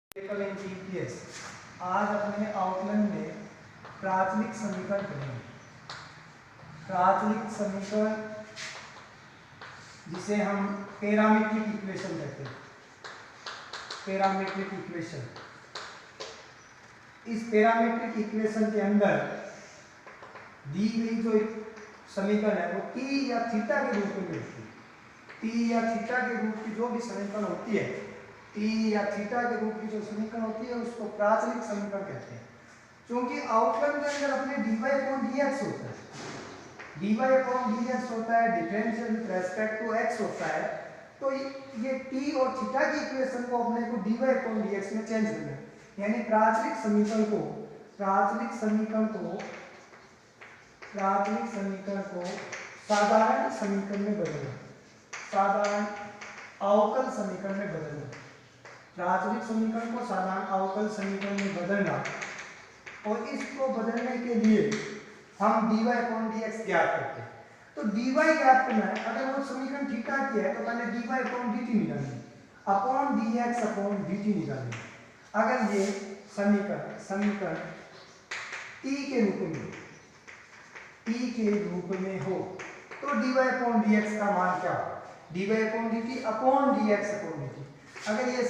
आज अपने आउटलाइन में प्राचलिक समीकरण पढ़ेंगे। प्राचलिक समीकरण जिसे हम पैरामीट्रिक इक्वेशन कहते हैं। पैरामीट्रिक इक्वेशन, इस पैरामीट्रिक इक्वेशन के अंदर दी गई जो समीकरण है वो टी या थीटा के रूप में मिलती है। टी या थीटा के रूप की जो भी समीकरण होती है, टी या थीटा के रूप की जो समीकरण होती है उसको प्राचलिक समीकरण कहते हैं। क्योंकि आउटलाइन के अंदर अपने dy/dx होता है, dy/dx होता है, differential with respect to x होता है। तो ये t और थीटा की इक्वेशन को अपने को dy/dx में चेंज करना है, यानी प्राचलिक समीकरण को साधारण समीकरण में बदलना, साधारण अवकल समीकरण में बदलना, प्राचलिक समीकरण को साधारण अवकल समीकरण में बदलना। और इसको बदलने के लिए हम dy/dx ज्ञात करते हैं। तो dy ज्ञात करना है, अगर वो समीकरण थीटा की है तो पहले dy/dt निकालेंगे, अपॉन dx/dt निकालेंगे। अगर ये समीकरण t के रूप में हो तो dy/dx का मान क्या होगा? dy/dt upon dx/dt। अगर ये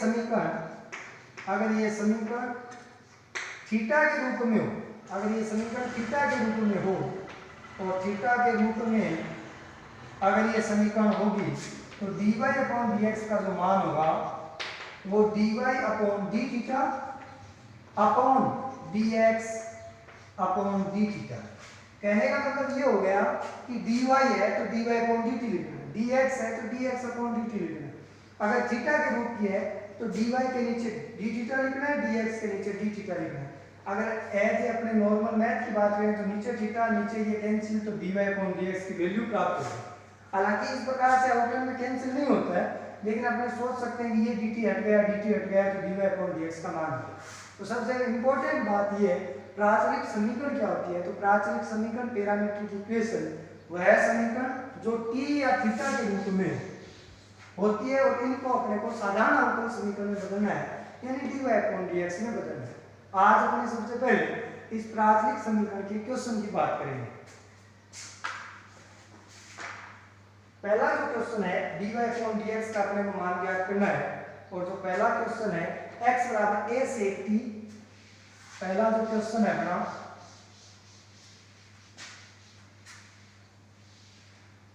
समीकरण थीटा के रूप में हो, अगर ये समीकरण थीटा के रूप में हो और थीटा के रूप में अगर ये समीकरण होगी तो dy/dx का जो मान होगा वो dy/dθ अपॉन dx/dθ। कहने का मतलब ये हो गया कि dy है तो dy/dt लिखना, dx है तो dx/dt लिखना। अगर थीटा के रूप की है तो dy के नीचे dθ लिखना है, dx के नीचे dθ लिखना है। अगर एज अपने नॉर्मल मैथ की बात करें तो नीचे थीटा नीचे ये कैंसिल, तो dy/dx की वैल्यू प्राप्त होगी। हालांकि इस प्रकार से आउटलाइन में कैंसिल नहीं होता है, लेकिन अपने सोच सकते हैं कि ये dt हट गया तो dy/dx का मान होगा। तो सबसे इंपॉर्टेंट बात ये है प्राचलिक समीकरण क्या होती है। तो प्राचलिक समीकरण पैरामीट्रिक इक्वेशन वह समीकरण जो t या थीटा के रूप में होती है और इनको अपने को साधारण अवकल समीकरण में बदलना है, यानी dy/dx में बदलना है। आज अपने सबसे पहले इस प्राचलिक समीकरण के क्वेश्चन की बात करेंगे। पहला जो क्वेश्चन है dy/dx का अपने को मान ज्ञात करना है, और जो पहला क्वेश्चन है x बराबर a से t। पहला जो क्वेश्चन है अपना,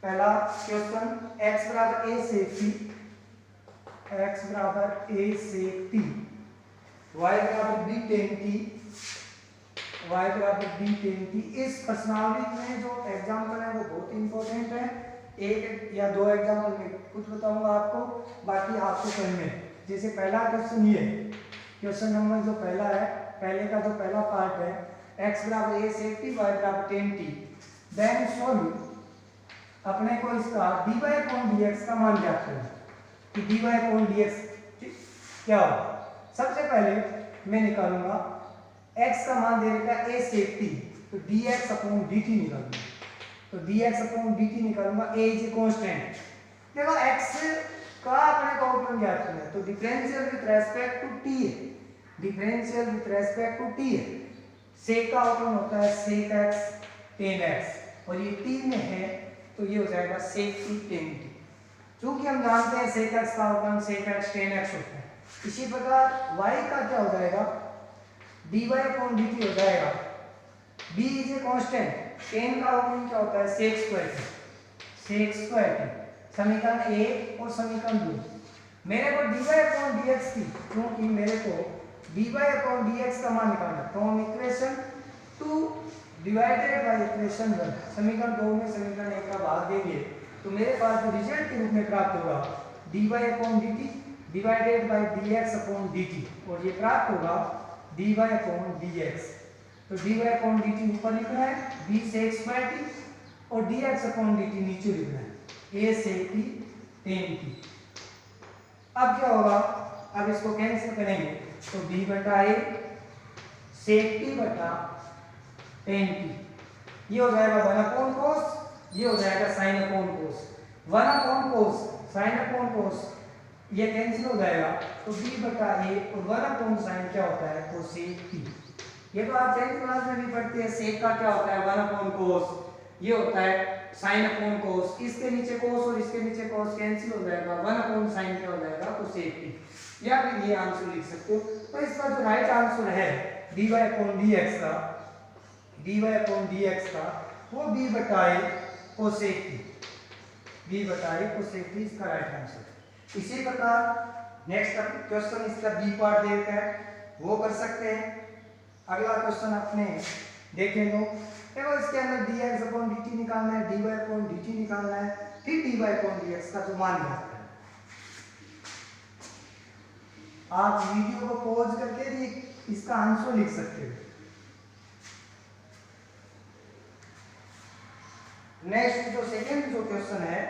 पहला क्वेश्चन x बराबर a से t, x बराबर a से t, y बराबर b tan t, y बराबर b tan t। इस प्रश्नावली में जो एग्जाम्पल है वो बहुत इंपॉर्टेंट है। एक या दो एग्जाम्पल में कुछ बताऊंगा आपको, बाकी आपको करने। जैसे पहला क्वेश्चन ये, क्वेश्चन नंबर जो पहला है, पहले का जो पहला पार्ट है x बराबर a से t, y बराबर tan t, देन सॉल्व। अपने को इसका dy/dx का मान ज्ञात करना कि dy/dx क्या होगा। सबसे पहले मैं निकालूंगा x का मान दे रखा है a से t, तो dx/dt निकालूंगा। तो dx/dt निकालूंगा, a इज ए कांस्टेंट। देखो x का अपने को आउटलाइन ज्ञात करना है, तो differential with respect to t है, differential with respect to t है। sec का आउटलाइन होता है sec x tan x, और ये t में है तो ये हो जाएगा sec t tan t। क्योंकि हम जानते हैं sec x का outline sec x tan x होता है। इसी प्रकार y का क्या हो जाएगा, dy/dt हो जाएगा, b is a constant, tan का आउटलाइन क्या होता है sec square t। समीकरण 1 और समीकरण 2 मेरे को dy/dx की, क्योंकि मेरे को dy/dx का मान निकालना है from equation 2 divided by equation 1। समीकरण 2 में समीकरण 1 का भाग देंगे तो मेरे पास जो रिजल्ट के रूप में प्राप्त होगा dy/dt डिवाइडेड बाय dx/dt, और ये प्राप्त होगा dy/dx। तो dy/dt ऊपर लिखना है, b sec square t, और dx/dt नीचे लिखना है, a sec t tan t। अब क्या होगा, अब इसको कैंसिल करेंगे तो b/a sec t बटा tan t, ये हो जाएगा 1/cos, ये हो जाएगा sin/cos। 1/cos sin/cos ये कैंसिल हो जाएगा, तो b बटा a और 1 अपॉन साइन क्या होता है कोसेक t। ये तो आप 10th क्लास में भी पढ़ते हैं, सेक का क्या होता है 1 अपॉन कोस, ये होता है साइन अपॉन कोस, इसके नीचे कोस और इसके नीचे कोस कैंसिल हो जाएगा, 1 अपॉन साइन क्या हो जाएगा कोसेक t। या फिर ये आंसर लिख सकते हो। तो इसका जो राइट आंसर है dy अपॉन dx का, dy अपॉन dx का वो b बटा a कोसेक t, b बटा a कोसेक t इसका राइट आंसर है। इसी प्रकार नेक्स्ट क्वेश्चन इसका बी पार्ट देता है वो कर सकते हैं। अगला क्वेश्चन अपने देखें लो, देखो इसके अंदर dx अपॉन dt निकालना है, dy अपॉन dt निकालना है, फिर dy अपॉन dx का जो मान ज्ञात करना है। आप वीडियो को पॉज करके भी इसका आंसर लिख सकते हो। नेक्स्ट जो सेकंड जो क्वेश्चन है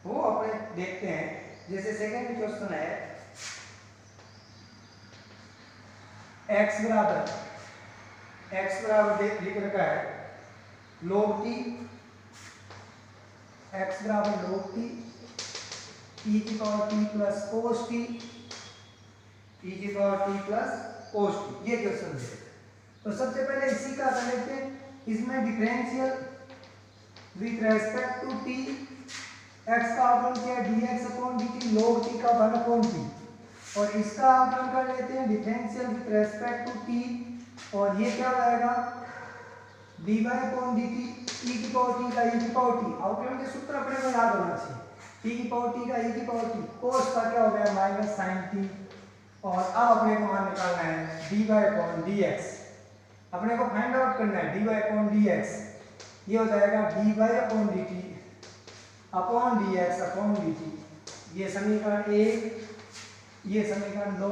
वो अपने देखते हैं। जैसे सेकंड क्वेश्चन है x बराबर लिख रखा है log t, x बराबर log t e की power t plus cos t, e की power t plus cos t, ये क्वेश्चन है। तो सबसे पहले इसी का कर लेते हैं, इसमें differential with respect to t, x का अवकलन क्या है dx upon dt log t का 1 अपॉन t, और इसका अवकलन कर लेते हैं differential with respect to t, और ये क्या हो जाएगा dy अपॉन dt e की पावर t का e की पावर t। अवकलन के सूत्र अपने को याद होना चाहिए, t की पावर t का e की पावर t, cos का क्या हो गया माइनस sin t, और अब अपने को मान निकालना है dy अपॉन dx, अपने को फाइंड आउट करना है dy अपॉन dx, ये हो जाएगा dy upon dt upon dx upon dt। ये समीकरण 1, ये समीकरण 2,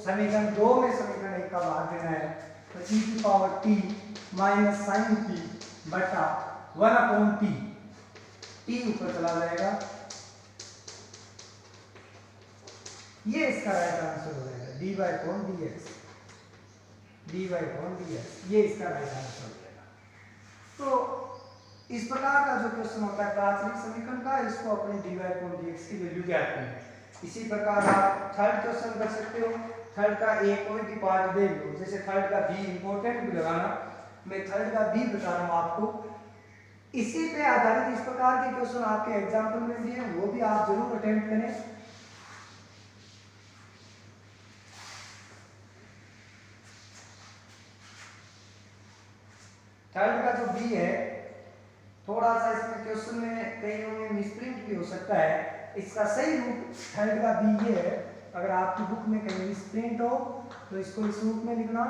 समीकरण 2 में समीकरण 1 का भाग देना है, तो e की power t minus sine t बटा 1 अपॉन t, t ऊपर चला जाएगा, ये इसका राइट आंसर हो जाएगा dy upon dx, dy upon dx, ये इसका राइट आंसर हो जाएगा। तो इस प्रकार का जो क्वेश्चन होता है प्राचलिक समीकरण का, इसको अपने dy अपॉन dx की वैल्यू ज्ञात करनी है। इसी प्रकार आप थर्ड क्वेश्चन कर सकते हो, थर्ड का एक कोई भी पार्ट दे लो, जैसे थर्ड का बी इंपॉर्टेंट भी लगाना, मैं थर्ड का बी बता रहा हूँ आपको। इसी पे आधारित इस प्रकार के क्वेश्चन आपके एग्जाम्पल में भी है, वो भी आप जरूर अटेम्प्ट करें। थर्ड का जो बी है, थोड़ा सा इसमें क्वेश्चन में कईयों में मिसप्रिंट भी हो सकता है, इसका सही रूप थर्ड का बी ये है। अगर आपकी बुक में कहीं मिसप्रिंट हो तो इसको इस रूप में लिखना।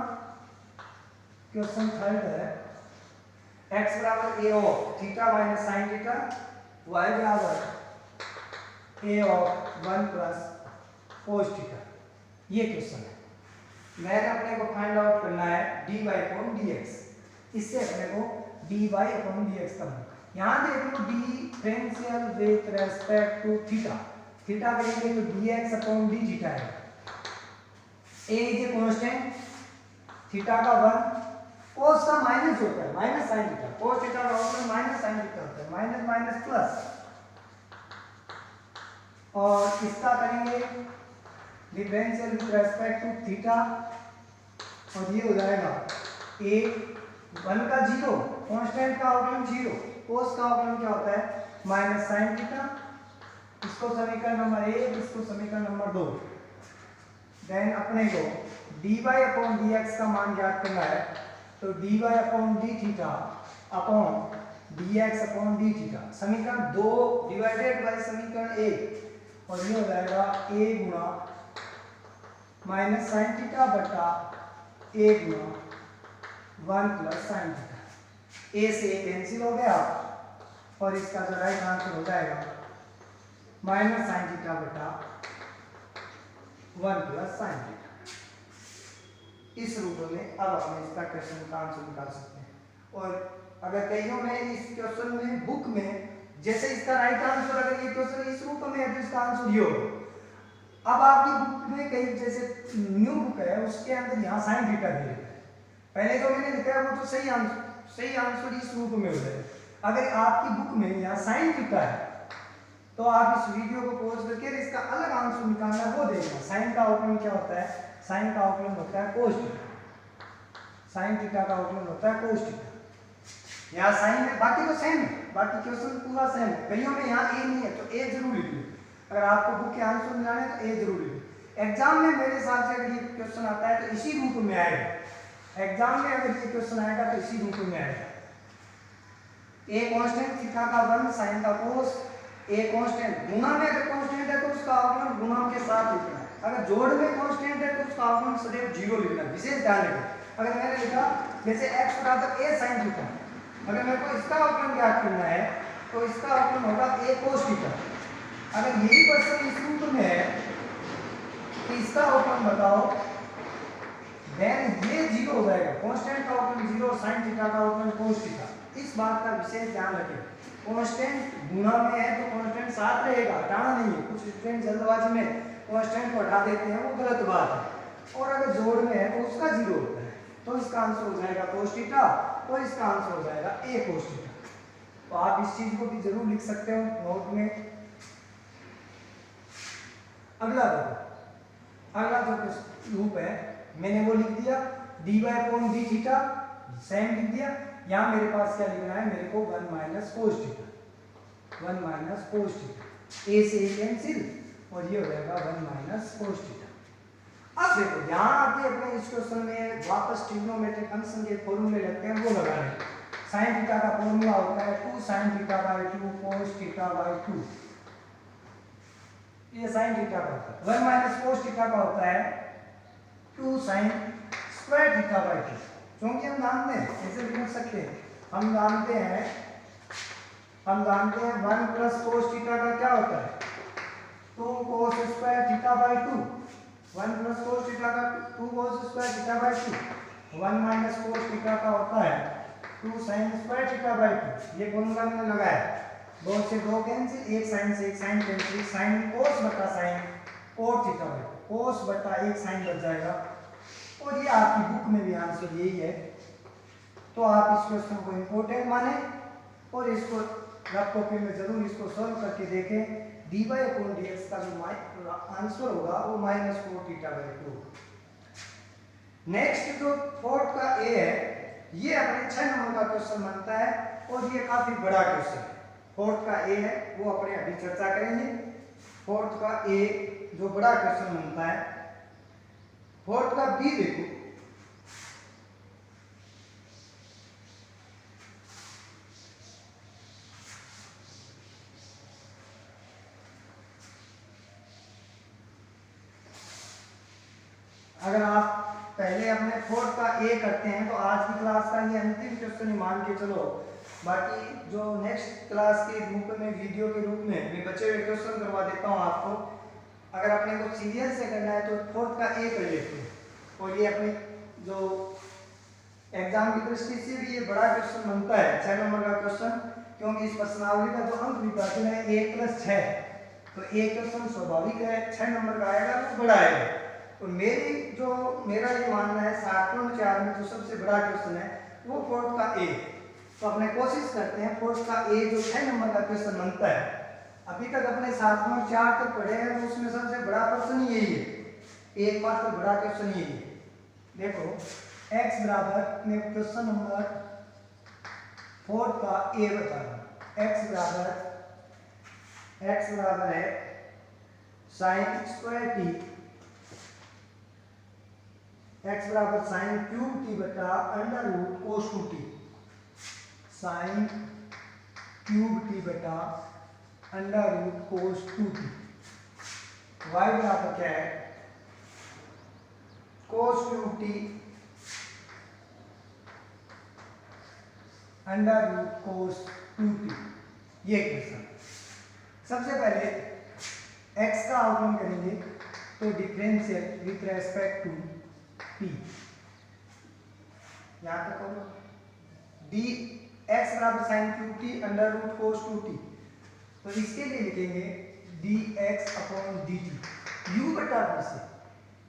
क्वेश्चन थर्ड है x बराबर a of theta minus sine theta, y बराबर a of 1 plus cos theta, ये क्वेश्चन है। मैंने अपने को फाइंड आउट करना है dy अपॉन dx, इससे अपने को dy अपॉन dx का मान। यहाँ देख लो differential with respect to theta, theta करेंगे तो dx अपॉन d थीटा है, a is a constant, theta का 1, cos का माइनस होता है minus sin theta, cos theta का होता है माइनस sin थीटा होता है, माइनस माइनस प्लस, और इसका करेंगे differential with respect to theta, और ये हो जाएगा a 1 का 0, कांस्टेंट का अवकलन 0, cos का अवकलन क्या होता है माइनस साइन थीटा, इसको समीकरण नंबर 1, इसको समीकरण नंबर 2। देन अपने को dy अपॉन dx का मान ज्ञात करना है, तो dy upon d theta upon dx upon d theta, समीकरण 2 डिवाइडेड बाय समीकरण 1, और ये हो जाएगा a Guna minus sine theta बटा a Guna 1 plus sine theta, a से a कैंसिल हो गया, और इसका जो राइट आंसर हो जाएगा माइनस साइन थीटा बटा 1 प्लस साइन थीटा। इस रूप में अब हम इसका क्वेश्चन का आंसर निकाल सकते हैं। और अगर कईयों में इस क्वेश्चन में बुक में जैसे इसका राइट आंसर, अगर ये क्वेश्चन इस रूप में है तो इसका आंसर ये होगा। अब आपकी बुक में कई जैसे न्यू बुक है उसके अंदर यहाँ साइन थीटा दिया है, पहले जो मैंने लिखा है वो तो सही आंसर इस रूप में हो जाए। अगर आपकी बुक में यहाँ साइन थीटा है तो आप इस वीडियो को पॉज करके इसका अलग आंसर निकालना है वो देखना। साइन का आउटलाइन क्या होता है? साइन का आउटलाइन होता है cos थीटा। साइन थीटा का आउटलाइन होता है cos थीटा। यहाँ साइन में बाकी तो सेम है, बाकी क्वेश्चन पूरा सेम है। कईयों में यहाँ ए नहीं है तो ए जरूर लिख लो। अगर आपको बुक के आंसर मिलाने हैं तो ए जरूर लिख लो। एग्जाम में मेरे हिसाब से अगर ये क्वेश्चन आता है तो इसी रूप में आएगा। एग्जाम में अगर ये क्वेश्चन आएगा तो इसी रूप में आएगा। ए कांस्टेंट थीटा का 1 साइन का cos, ए कांस्टेंट गुणा में अगर कांस्टेंट है तो उसका आउटलाइन गुणा के साथ लिखना है। अगर जोड़ में कांस्टेंट है तो उसका आउटलाइन सदैव 0 लिखना है। विशेष ध्यान रखें। अगर मैंने लिखा जैसे x बराबर a sin थीटा, अगर मेरे को इसका आउटलाइन ज्ञात करना है तो इसका आउटलाइन होगा a cos थीटा। अगर यही क्वेश्चन इस रूप में है तो इसका आउटलाइन बताओ, देन ये 0 हो जाएगा। कांस्टेंट का आउटलाइन 0, sin थीटा का आउटलाइन cos थीटा। इस बात का विशेष ध्यान रखें। कांस्टेंट गुणा में है तो कांस्टेंट साथ रहेगा, हटाना नहीं है। कुछ स्टूडेंट जल्दबाजी में कांस्टेंट को हटा देते हैं, वो गलत बात है। और अगर जोड़ में है तो उसका 0 होता है, तो इसका आंसर हो जाएगा cos थीटा और इसका आंसर हो जाएगा a cos थीटा। तो आप इस चीज को भी जरूर लिख सकते हो नोट में। अगला देखो, अगला जो रूप है मैंने वो लिख दिया dy upon d theta, same लिख दिया। यहाँ मेरे पास क्या लिखना है, मेरे को 1 minus cos theta, 1 minus cos theta, a से a कैंसिल और ये हो जाएगा 1 माइनस cos थीटा। अब देखो ध्यान आके अपने इस क्वेश्चन में वापस ट्रिग्नोमेट्रिक फंक्शन के फॉर्मूले लगते हैं, वो लगा रहे हैं। sin थीटा का फॉर्मूला होता है 2 sin theta by 2 cos theta by 2। ये sin थीटा का होता है। 1 माइनस cos थीटा का होता है 2 sin स्क्वायर थीटा बाय 2। क्योंकि हम जानते हैं, ऐसे भी लिख सकते हैं, हम जानते हैं 1 प्लस cos थीटा का क्या होता है 2 cos square theta by 2। 1 plus cos theta का 2 cos square theta by 2। 1 minus cos theta का होता है 2 sin स्क्वायर थीटा बाय 2। ये फॉर्मूला मैंने लगाया, 2 से 2 कैंसिल, 1 sin से 1 sin कैंसिल, sin cos बटा sin cos theta by cos बटा 1 sin बच जाएगा। और ये आपकी बुक में भी आंसर यही है। तो आप इस क्वेश्चन को इंपॉर्टेंट माने और इसको रफ कॉपी में जरूर इसको सॉल्व करके देखें। dy अपॉन dx का जो आंसर होगा वो माइनस 4 थीटा बाय 2। नेक्स्ट जो फोर्थ का a है, ये अपने 6 नंबर का क्वेश्चन बनता है और ये काफी बड़ा क्वेश्चन है। फोर्थ का a है वो अपने अभी चर्चा करेंगे। फोर्थ का a जो बड़ा क्वेश्चन बनता है। फोर्थ का b देखो, अगर आप पहले अपने फोर्थ का ए करते हैं तो आज की क्लास का ये अंतिम क्वेश्चन ही मान के चलो। बाकी जो नेक्स्ट क्लास के रूप में वीडियो के रूप में मैं बचे हुए क्वेश्चन करवा देता हूँ आपको। अगर अपने को सीरियल से करना है तो फोर्थ का ए कर लेते हैं। और ये अपने जो एग्जाम की दृष्टि से भी ये बड़ा क्वेश्चन बनता है, 6 नंबर का क्वेश्चन, क्योंकि इस प्रश्नावली का जो अंक विभाजन है 1 + 6, तो एक क्वेश्चन स्वाभाविक है 6 नंबर का आएगा तो बड़ा आएगा। तो मेरा ये मानना है 7.4 में जो सबसे बड़ा क्वेश्चन है वो फोर्थ का ए। तो अपने कोशिश करते हैं फोर्थ का ए जो 6 नंबर का क्वेश्चन बनता है। अभी तक अपने 7.4 तक पढ़े हैं तो उसमें सबसे बड़ा प्रश्न यही है, एक बार तो बड़ा क्वेश्चन यही है। देखो x बराबर में क्वेश्चन नंबर फोर्थ का ए बता रहा हूं। x बराबर है sin स्क्वायर t, x बराबर sin क्यूब t बटा under root cos 2t, sin cube t बटा under root cos 2t। y बराबर क्या है cos cube t under root cos 2t। ये क्वेश्चन सबसे पहले x का आउटलाइन करेंगे तो differential with respect to t। यहां तक करो d x बराबर sin cube t under root cos 2t। तो इसके लिए लिखेंगे dx अपॉन dt u बटा v से,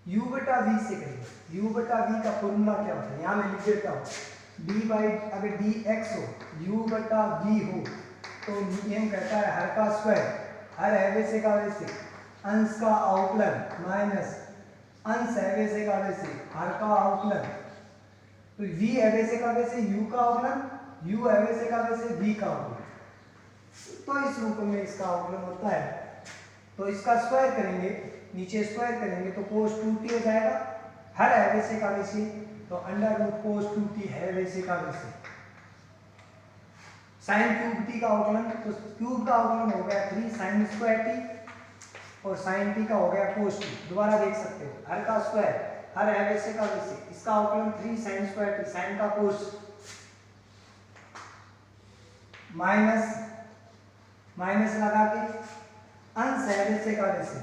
u बटा v से करेंगे। u बटा v का फॉर्मूला क्या होता है, यहां मैं लिख देता हूं d बाई, अगर dx हो u बटा v हो तो नियम कहता है हर का स्क्वायर, हर है वैसे का वैसे, अंश का अवकलन माइनस अंश है वैसे का वैसे हर का अवकलन, तो v है वैसे का वैसे u का अवकलन, u है वैसे का वैसे v का अवकलन, तो इस रूप में इसका अवकलन होता है। तो इसका स्क्वायर करेंगे, नीचे स्क्वायर करेंगे तो cos 2t हो जाएगा, हर है वैसे का वैसे तो अंडर रूट cos 2t है वैसे का वैसे, साइन क्यूब t का अवकलन, तो क्यूब का अवकलन हो गया 3 sin स्क्वायर t और sin t का हो गया cos t। दोबारा देख सकते हो, हर का स्क्वायर हर है वैसे का वैसे, इसका अवकलन 3 sin स्क्वायर t, sin का cos माइनस माइनस लगा के अंश है वैसे का वैसे,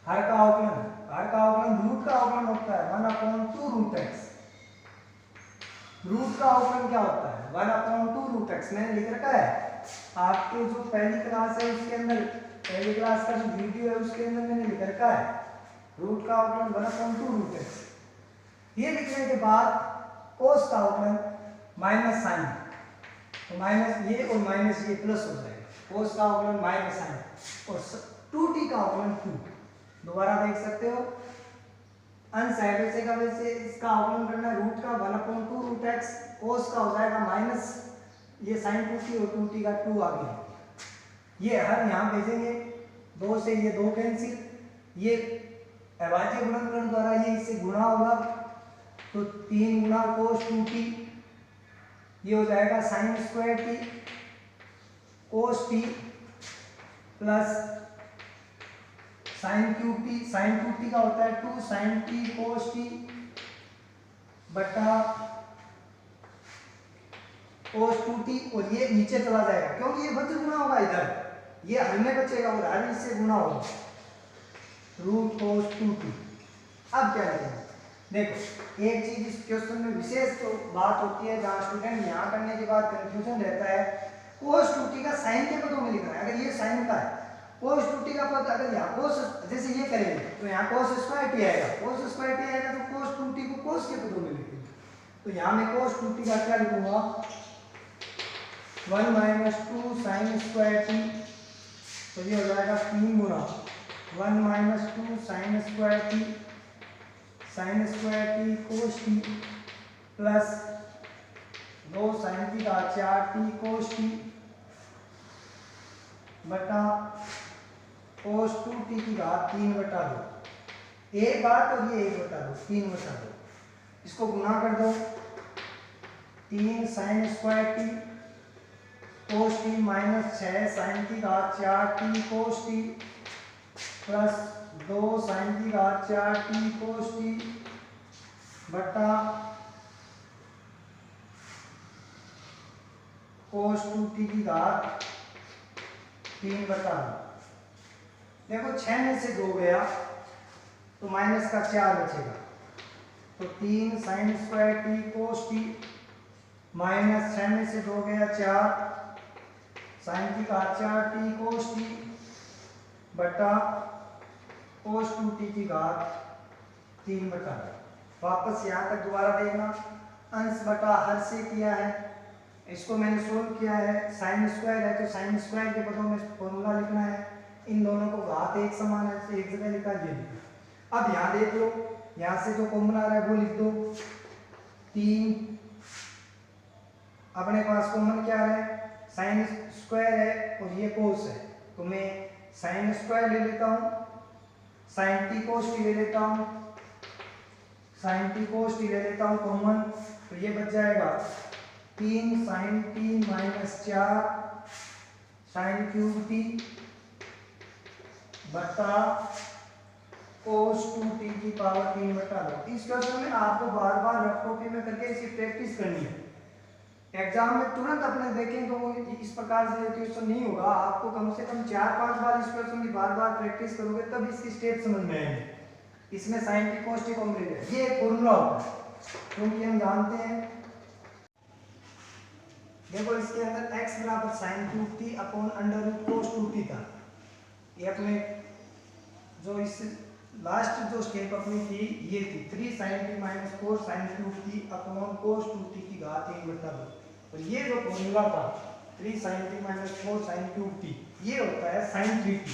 हर का अवकलन रूट का अवकलन होता है 1/2 रूट x, रूट का अवकलन क्या होता है 1/2 रूट x, मैंने लिख रखा है आपके जो पहली क्लास है उसके अंदर, पहली क्लास का जो वीडियो है उसके अंदर मैंने लिख रखा है रूट का अवकलन 1/2 रूट x। ये लिखने के बाद cos का अवकलन माइनस साइन, तो माइनस ये और माइनस ये प्लस हो जाएगा, cos का अवकलन माइनस साइन और 2t का अवकलन 2। दोबारा देख सकते हो, अंश है वैसे का वैसे, इसका अवकलन करना है रूट का 1/2 रूट x, cos का हो जाएगा माइनस ये sin 2t और 2t का 2 आ गया, ये हर यहाँ भेजेंगे, 2 से ये 2 कैंसिल, ये अभाज्य गुणनखंड द्वारा ये इससे गुणा होगा तो 3 गुणा cos 2t, ये हो जाएगा sin square t cos t plus sin cube t, sin 2t का होता है 2 sin t cos t बटा cos 2t, और ये नीचे चला जाएगा क्योंकि ये बच गुना होगा, इधर ये हर में बचेगा और हर इससे गुना होगा, रूट cos 2t। अब क्या करेंगे, देखो एक चीज इस क्वेश्चन में विशेष तो बात होती है जहां स्टूडेंट यहाँ करने के बाद कंफ्यूजन रहता है, cos 2t का साइन के पदों में लिखना है, अगर ये साइन का है cos 2t का पद अगर यहाँ cos जैसे ये करेंगे तो यहाँ cos स्क्वायर t आएगा, cos स्क्वायर t आएगा तो cos 2t को cos के पदों में लिखेंगे, तो यहाँ मैं cos 2t का क्या लिखूंगा 1 - 2 sin स्क्वायर t, तो ये हो जाएगा 3 गुना 1 - 2 sin square t cos t plus 2 sin t का 4t cos t बटा cos 2t की घात 3/2, एक बात और ये 1/2 3/2, इसको गुना कर दो 3 sin square t cos t minus 6 sin की घात 4t cos t plus 2 sin की घात 4t cos t बटा cos 2t की घात 3/2। देखो 6 में से 2 गया तो माइनस का 4 बचेगा, तो 3 sin square t cos t minus 6 में से 2 गया 4 sin की घात 4t cos t बटा cos 2t की घात 3/2। वापस यहाँ तक दोबारा देखना, अंश बटा हर से किया है, इसको मैंने सोल्व किया है, साइन स्क्वायर है तो साइन स्क्वायर के पदों में फॉर्मूला लिखना है, इन दोनों को घात एक समान है तो एक जगह लिखा, ये लिखा। अब यहाँ देख लो, यहाँ से जो कॉमन आ रहा है वो लिख दो, 3 अपने पास कॉमन क्या है साइन स्क्वायर है और ये कोस है, तो मैं साइन स्क्वायर ले लेता हूँ, साइन टी कोस टी ले लेता हूँ, साइन टी कोस टी ले लेता हूँ कॉमन, तो ये बच जाएगा 3 sin t minus 4 sin cube t बटा cos 2t की पावर 3/2। इस क्वेश्चन में आपको बार बार रफ कॉपी में करके इसकी प्रैक्टिस करनी है, एग्जाम में तुरंत अपने देखें तो वो इस प्रकार से क्वेश्चन नहीं होगा, आपको कम से कम 4-5 बार इस क्वेश्चन की बार बार प्रैक्टिस करोगे तब इसकी स्टेप समझ में आएंगे। इसमें sin t cos t को मिल जाए, ये एक फॉर्मूला होता है क्योंकि हम जानते हैं, देखो इसके अंदर x बराबर sin cube t upon under root cos 2t था, ये अपने जो इस लास्ट जो स्टेप अपनी थी ये थी 3 sin t minus 4 sin cube t upon cos 2t की घात 1/2, और ये जो फॉर्मूला था 3 sin t minus 4 sin cube t, ये होता है sin 3t।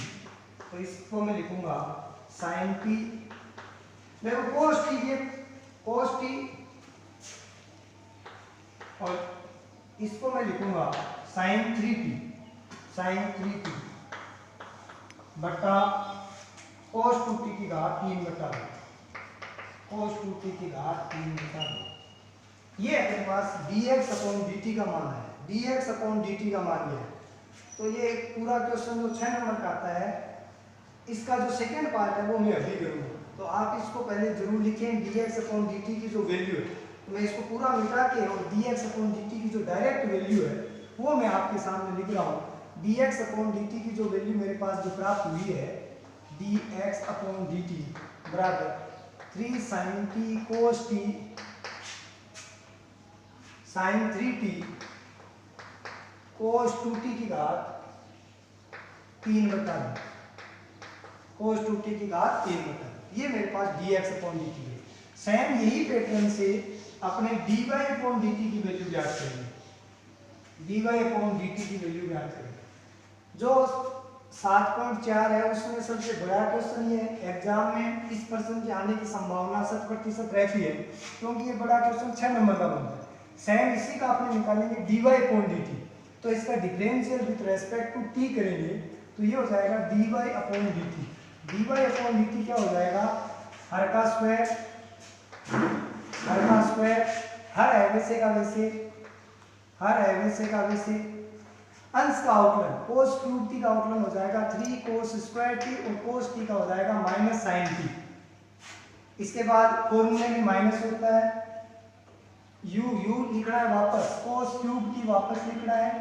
तो इसको मैं लिखूंगा sin t, देखो cos t, ये cos t, और इसको मैं लिखूंगा sin 3t बटा cos 2t की घात 3 बटा 2, cos 2t की घात 3 बटा 2। ये अपने पास dx अपॉन dt का मान है, dx अपॉन dt का मान ये है। तो ये एक पूरा क्वेश्चन जो 6 नंबर का आता है, इसका जो सेकंड पार्ट है वो मैं अभी करूंगा। तो आप इसको पहले जरूर लिखें, dx अपॉन dt की जो वैल्यू है, तो मैं इसको पूरा मिटा के और dx अपॉन dt की जो डायरेक्ट वैल्यू है वो मैं आपके सामने लिख रहा हूँ। dx अपॉन dt की जो वैल्यू मेरे पास जो प्राप्त हुई है, dx अपॉन dt बराबर 3 sin t cos t sin 3t cos 2t की घात 3 बटा 2, cos 2t की घात 3 बटा 2, ये मेरे पास dx अपॉन dt है। सेम यही पैटर्न से अपने dy अपॉन dt की वैल्यू ज्ञात करेंगे, dy अपॉन dt की वैल्यू ज्ञात करेंगे। जो 7.4 है उसमें सबसे बड़ा क्वेश्चन ये है, एग्जाम में इस प्रश्न के आने की संभावना 70% रहती है, क्योंकि ये बड़ा क्वेश्चन 6 नंबर का बनता है। सेम इसी का आपने निकालेंगे dy अपॉन dt, तो इसका differential with respect to t करेंगे, तो ये हो जाएगा dy upon dt। dy upon dt क्या हो जाएगा, हर का स्क्वायर, हर है वैसे का वैसे, हर है वैसे का वैसे, अंश का अवकलन cos क्यूब t का अवकलन हो जाएगा 3 cos स्क्वायर t, और cos t का हो जाएगा माइनस sin t। इसके बाद फॉर्मूले में माइनस होता है, u लिखना है वापस, cos क्यूब t वापस लिखना है,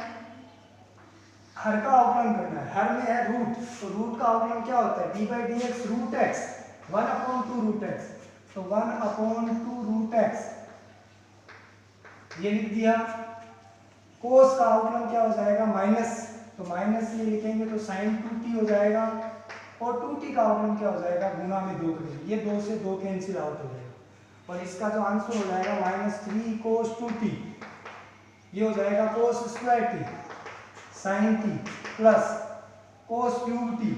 हर का अवकलन करना है, हर में है रूट, तो रूट का अवकलन क्या होता है, d by d x root x, 1 upon 2 root x, तो 1 अपॉन 2 रूट एक्स, ये लिख दिया। कोस का अवकलन क्या हो जाएगा, माइनस, तो माइनस ये लिखेंगे तो sin 2t हो जाएगा, और 2t का अवकलन क्या हो जाएगा, गुना में 2 करेंगे, ये 2 से 2 कैंसिल आउट हो जाएगा, और इसका जो आंसर हो जाएगा -3 cos 2t, ये हो जाएगा cos square t sin t plus cos cube t।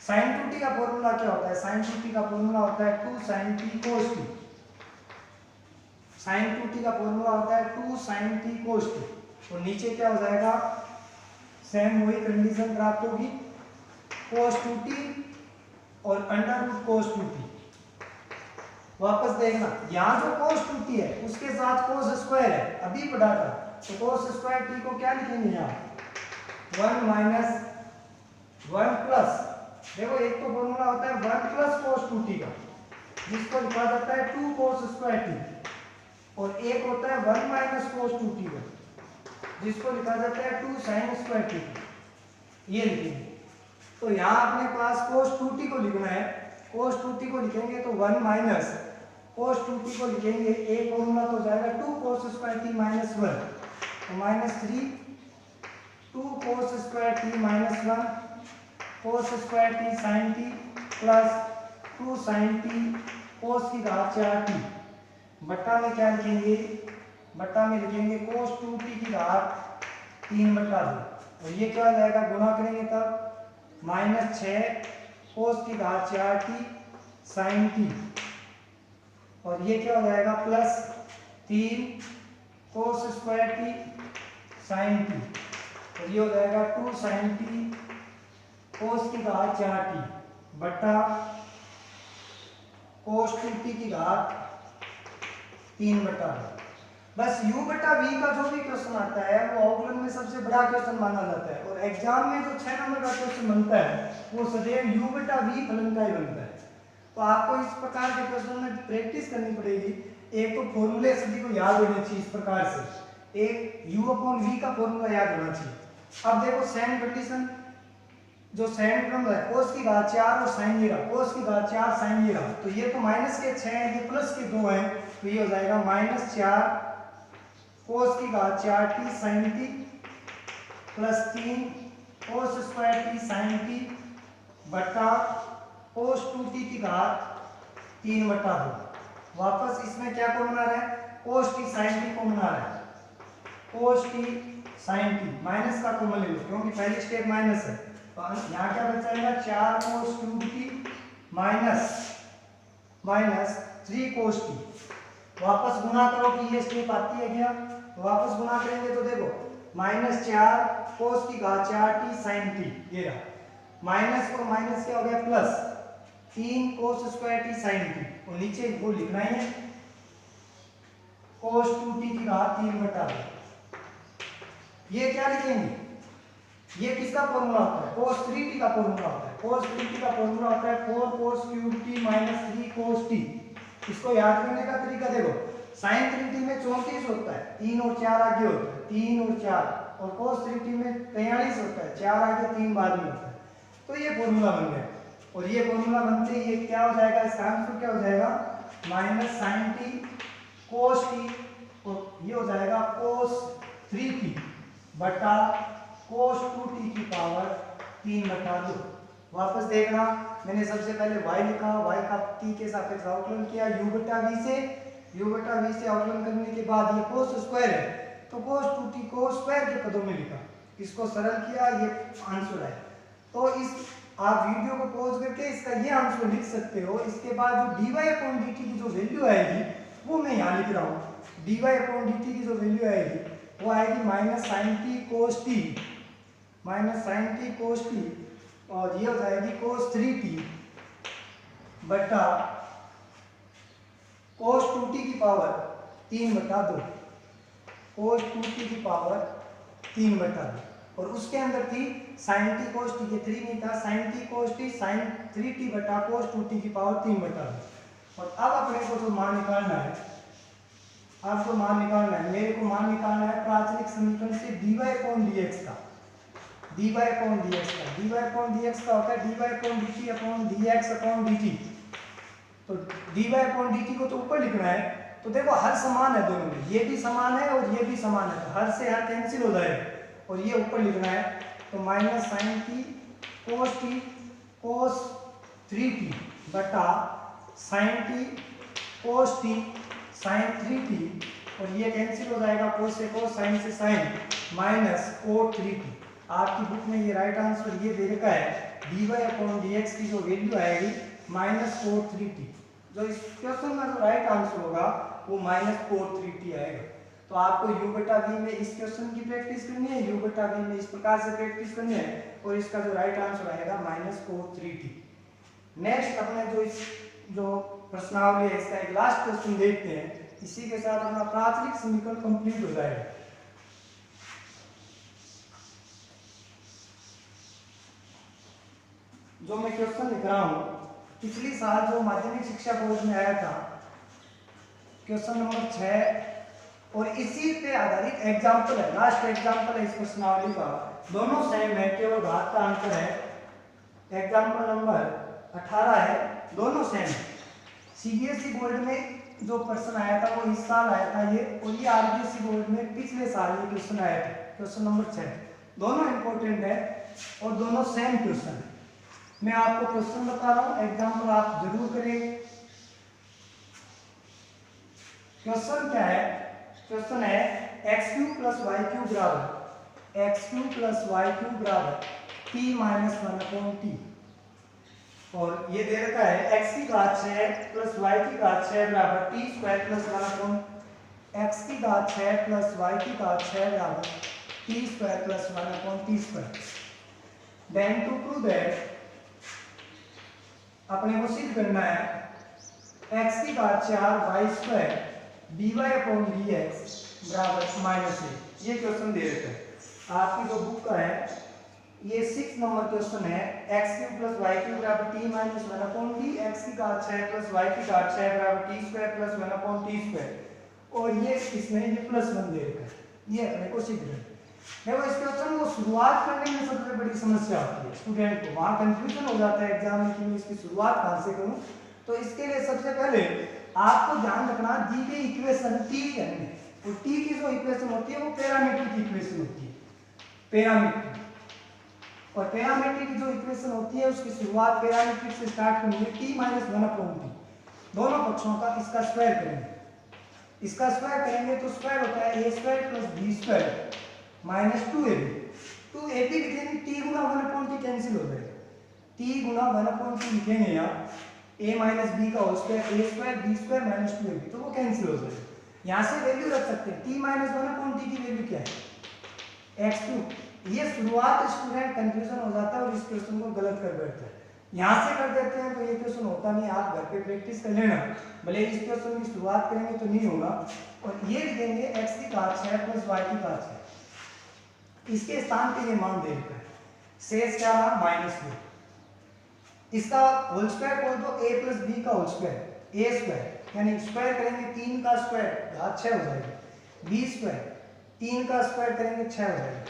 sin 2t का फॉर्मूला क्या होता है, sin 2t का फॉर्मूला होता है 2 sin t cos t, sin 2t का फॉर्मूला होता है 2 sin t cos t, और नीचे क्या हो जाएगा, सेम वही कंडीशन प्राप्त होगी, cos 2t और अंडर रूट cos 2t। वापस देखना, यहाँ जो cos 2t है उसके साथ cos स्क्वायर है, अभी पढ़ा था, तो cos स्क्वायर t को क्या लिखेंगे यहाँ, 1 माइनस 1 प्लस, देखो एक तो फॉर्मूला होता है 1 प्लस cos 2t का, जिसको लिखा जाता है 2 cos स्क्वायर t, और एक होता है 1 माइनस cos 2t का, जिसको लिखा जाता है 2 sin स्क्वायर t, ये लिखेंगे। तो यहाँ अपने पास cos 2t को लिखना है, cos 2t को लिखेंगे तो 1 माइनस cos 2t को लिखेंगे, एक फॉर्मूला तो हो जाएगा 2 cos स्क्वायर t माइनस 1, तो -3 2 cos square t minus 1 cos square t sin t plus 2 sin t cos की घात 4t, बट्टा में क्या लिखेंगे, बट्टा में लिखेंगे cos 2t की घात 3 बटा 2, और ये क्या हो जाएगा, गुणा करेंगे तब -6 cos की घात 4t sin t, और ये क्या हो जाएगा plus 3 cos square t sin t, और ये हो जाएगा 2 sin t cos की घात 4t बटा cos 2t की घात 3 बटा 2। बस u बटा v का जो भी क्वेश्चन आता है वो अवकलन में सबसे बड़ा क्वेश्चन माना जाता है, और एग्जाम में जो 6 नंबर का क्वेश्चन बनता है वो सदैव u बटा v फलन का ही बनता है। तो आपको इस प्रकार के क्वेश्चन में प्रैक्टिस करनी पड़ेगी। एक तो फॉर्मूले सभी को याद होने चाहिए इस प्रकार से, एक u अपॉन v का फॉर्मूला याद होना चाहिए। अब देखो सेम कंडीशन, जो सेम टर्म है cos की घात 4 और sin ये रहा, cos की घात 4 sin ये रहा, तो ये तो माइनस के 6 है, ये प्लस के 2 है, तो ये हो जाएगा -4 cos की घात 4t sin t plus 3 cos square t sin t बटा cos 2t की घात 3 बटा 2। वापस इसमें क्या को बना रहे हैं, cos t sin t को बना रहे हैं, cos t sin t, minus का कॉमन ले लो क्योंकि पहली स्टेप माइनस है, तो यहाँ क्या बचाएगा 4 cos cube t minus 3 cos t। वापस गुना करो कि ये स्टेप आती है क्या, तो वापस गुना करेंगे तो देखो -4 cos की घात 4t sin t, ये रहा, माइनस और माइनस क्या हो गया plus 3 cos square t sin t, और नीचे वो लिखना ही है cos 2t की घात 3/2। ये क्या लिखेंगे, ये किसका फॉर्मूला होता है, cos 3t का फॉर्मूला होता है, cos 3t का फॉर्मूला होता है 4 cos cube t minus 3 cos t। इसको याद करने का तरीका देखो, sin 3t में 34 होता है, 3 और 4 आगे होता है, 3 और 4, और cos 3t में 43 होता है, 4 आगे 3 बाद में होता है। तो ये फॉर्मूला बन गया, और ये फॉर्मूला बनते ही ये क्या हो जाएगा, इसका आंसर क्या हो जाएगा minus sin t cos t, और ये हो जाएगा cos 3t बटा cos 2t की पावर 3/2। वापस देखना, मैंने सबसे पहले y लिखा, y का t के सापेक्ष अवकलन किया u/v से अवकलन करने के बाद ये cos स्क्वायर है तो cos 2t cos स्क्वायर के पदों में लिखा, इसको सरल किया, ये आंसर है। तो इस आप वीडियो को पॉज करके इसका ये आंसर लिख सकते हो। इसके बाद जो dy/dt की जो वैल्यू आएगी वो मैं यहाँ लिख रहा हूँ, dy/dt की जो वैल्यू आएगी वो आएगी -sin t cos t, और ये हो जाएगी cos 3t बटा cos 2t की पावर 3/2, cos 2t की पावर 3/2, और उसके अंदर थी sin t cos t, ये 3 नहीं था, sin t cos t sin 3t बटा cos 2t की पावर 3/2। और अब अपने को जो मान निकालना है, आपको मान निकालना है, मेरे को मान निकालना है प्राचलिक समीकरण से dy/dx का, dy/dx का होता है dy/dt/dx/dt। तो dy/dt को तो ऊपर लिखना है, तो देखो हर समान है दोनों में, ये भी समान है और ये भी समान है, तो हर से हर कैंसिल हो जाएगा, और ये ऊपर लिखना है, तो -sin t cos 3t बटा sin t cos t sin 3t, और ये कैंसिल हो जाएगा, cos से cos sin से sin माइनस cot 3t। आपकी बुक में ये राइट आंसर ये दे रखा है, dy/dx की जो वैल्यू आएगी -cot 3t। जो इस क्वेश्चन का जो राइट आंसर होगा वो -cot 3t आएगा। तो आपको u/v में इस क्वेश्चन की प्रैक्टिस करनी है, u/v में इस प्रकार से प्रैक्टिस करनी है, और इसका जो राइट आंसर आएगा -cot 3t। नेक्स्ट अपने जो प्रश्नावली है इसका एक लास्ट क्वेश्चन देखते हैं, इसी के साथ अपना प्राचलिक समीकरण कंप्लीट हो जाएगा। जो मैं क्वेश्चन लिख रहा हूं, पिछली साल जो माध्यमिक शिक्षा बोर्ड में आया था, क्वेश्चन नंबर 6, और इसी पे आधारित एग्जाम्पल है, लास्ट एग्जाम्पल है इस प्रश्नावली का, दोनों सेम है, केवल घात का अंतर है। एग्जाम्पल नंबर 18 है, दोनों सेम है। सीबीएसई बोर्ड में जो प्रश्न आया था वो इस साल आया था ये, और ये आरबीएसई बोर्ड में पिछले साल ये क्वेश्चन आया था, क्वेश्चन नंबर 6। दोनों इंपॉर्टेंट है और दोनों सेम क्वेश्चन है। मैं आपको क्वेश्चन बता रहा हूं, एग्जाम्पल आप जरूर करें। क्वेश्चन क्या है, क्वेश्चन है x³ + y³ बराबर x³ + y³ बराबर t - 1/t, और ये दे रखा है x की घात 6 + y की घात 6 बराबर t² + 1/, x की घात 6 + y की घात 6 बराबर t² + 1/t²। Then to prove that, अपने को सिद्ध करना है x की घात 4 y² dy/dx बराबर -a। ये क्वेश्चन दे रखा है आपकी जो बुक का है, ये 6 नंबर क्वेश्चन है। x³ + y³ बराबर t - 1/t, x की घात 6 + y की घात 6 बराबर t² + 1/t², और ये इसमें ये +1 दे रखा है, ये अपने को सिद्ध करना है। देखो इस क्वेश्चन को शुरुआत करने में सबसे बड़ी समस्या होती है स्टूडेंट को, वहां कंफ्यूजन हो जाता है एग्जाम में कि मैं इसकी शुरुआत कहां से करूं। तो इसके लिए सबसे पहले आपको ध्यान रखना, दी गई इक्वेशन t है, और t की जो इक्वेशन होती है वो पैरामीट्रिक इक्वेशन होती है, पैरामीट्रिक, और पैरामीट्रिक की जो इक्वेशन होती है उसकी शुरुआत पैरामीट्रिक से स्टार्ट करेंगे, t - 1/t, दोनों पक्षों का इसका स्क्वायर करेंगे, इसका स्क्वायर करेंगे तो स्क्वायर होता है a² + b², minus 2ab। 2ab लिखेंगे t गुना 1/t कैंसिल हो जाएगा, t गुना 1/t लिखेंगे यहाँ a माइनस बी का whole square a square b square minus 2ab, तो वो कैंसिल हो जाएगा। यहाँ से वैल्यू रख सकते हैं, t माइनस 1/t की वैल्यू क्या है x2। ये शुरुआत स्टूडेंट कंफ्यूजन हो जाता है और इस क्वेश्चन को गलत कर बैठता है। यहाँ से कर देते हैं तो ये क्वेश्चन होता नहीं, आप घर पे प्रैक्टिस कर लेना, भले इस क्वेश्चन की शुरुआत करेंगे तो नहीं होगा। और ये लिखेंगे x की घात 6 प्लस y की घात 6, इसके स्थान पे ये मान दे रखा है, शेष क्या रहा -2। इसका होल स्क्वायर बोल दो a प्लस b का होल स्क्वायर a स्क्वायर, यानी स्क्वायर करेंगे 3 का स्क्वायर घात 6 हो जाएगा, b स्क्वायर 3 का स्क्वायर करेंगे 6 हो जाएगा।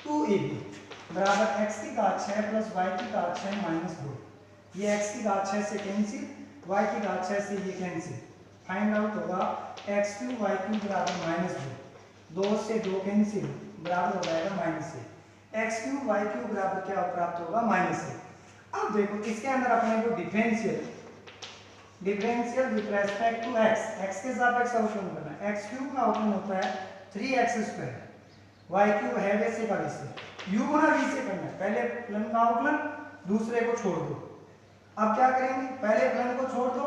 2ab बराबर x की घात 6 प्लस y की घात 6 माइनस 2। ये x की घात 6 से कैंसिल, y की घात 6 से ये कैंसिल, फाइंड आउट होगा x3 y3 बराबर -2। 2 से 2 कैंसिल बराबर हो जाएगा -1। x3 y3 बराबर क्या प्राप्त होगा -1। अब देखो इसके अंदर अपने को differential with respect to x के सापेक्ष अवकलन करना है। x3 का अवकलन होता है 3x², y3 है वैसे का वैसे, u गुना v से करना है। पहले फलन का अवकलन, दूसरे को छोड़ दो। अब क्या करेंगे, पहले फलन को छोड़ दो,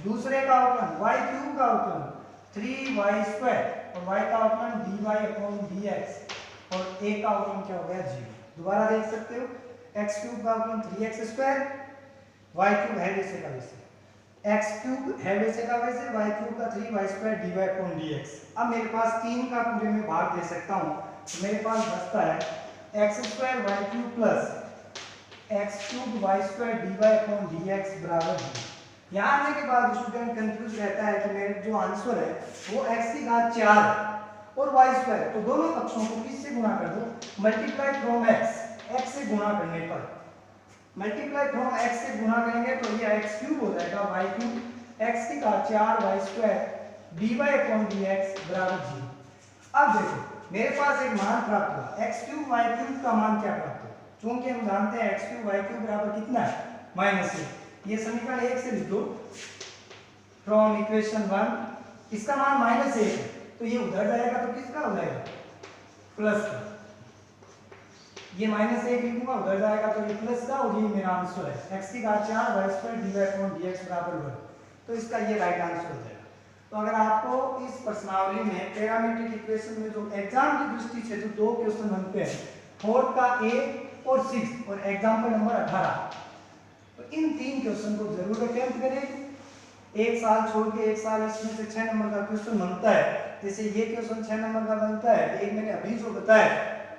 दूसरे का अवकलन y3 का अवकलन 3y² और y का अवकलन dy/dx और a का अवकलन क्या हो गया 0। दोबारा देख सकते हो, x3 का अवकलन 3x², y3 है वैसे का वैसे, x3 है वैसे का वैसे, y3 का 3y² dy/dx। अब मेरे पास 3 का पूरे में भाग दे सकता हूँ, तो मेरे पास बचता है x² y3 plus x3 y² dy/dx बराबर 0। यहाँ आने के बाद स्टूडेंट कंफ्यूज रहता है कि मेरे जो आंसर है वो x की घात 4 और y², तो दोनों पक्षों को किससे गुणा कर दो, मल्टीप्लाई फ्रॉम x से गुणा करने पर, मल्टीप्लाई फ्रॉम x से गुणा करेंगे तो ये x³ हो जाएगा y³ x की घात 4 y² dy/dx बराबर 0। अब देखो मेरे पास एक मान प्राप्त हुआ, x³ y³ का मान क्या प्राप्त हुआ, चूंकि हम जानते हैं x³ y³ बराबर कितना है -1। ये समीकरण 1 से लिख दो फ्रॉम इक्वेशन 1, इसका मान -1 है तो ये उधर जाएगा तो किसका हो जाएगा प्लस का, ये -1 लिखूंगा उधर जाएगा तो ये प्लस का, और ये मेरा आंसर है x की घात 4 y² dy/dx बराबर 1, तो इसका ये राइट आंसर हो जाएगा। तो अगर आपको इस प्रश्नावली में पैरामीट्रिक इक्वेशन में जो एग्जाम की दृष्टि से जो दो क्वेश्चन बनते हैं, 4 का a और 6 और एग्जाम्पल नंबर 18, तो इन 3 क्वेश्चन को जरूर अटेम्प्ट करें। एक साल छोड़ के एक साल इसमें से 6 नंबर का क्वेश्चन बनता है, जैसे ये क्वेश्चन 6 नंबर का बनता है, एक मैंने अभी जो बताया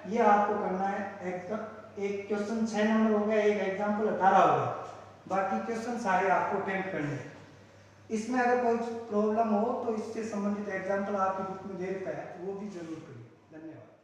ये आपको करना है। एक क्वेश्चन 6 नंबर हो गया, एक एग्जाम्पल 18 हो गया, बाकी क्वेश्चन सारे आपको अटेम्प्ट करने हैं। इसमें अगर कोई प्रॉब्लम हो तो इससे संबंधित एग्जाम्पल आपकी बुक में दे रखा है, वो भी जरूर करिए। धन्यवाद।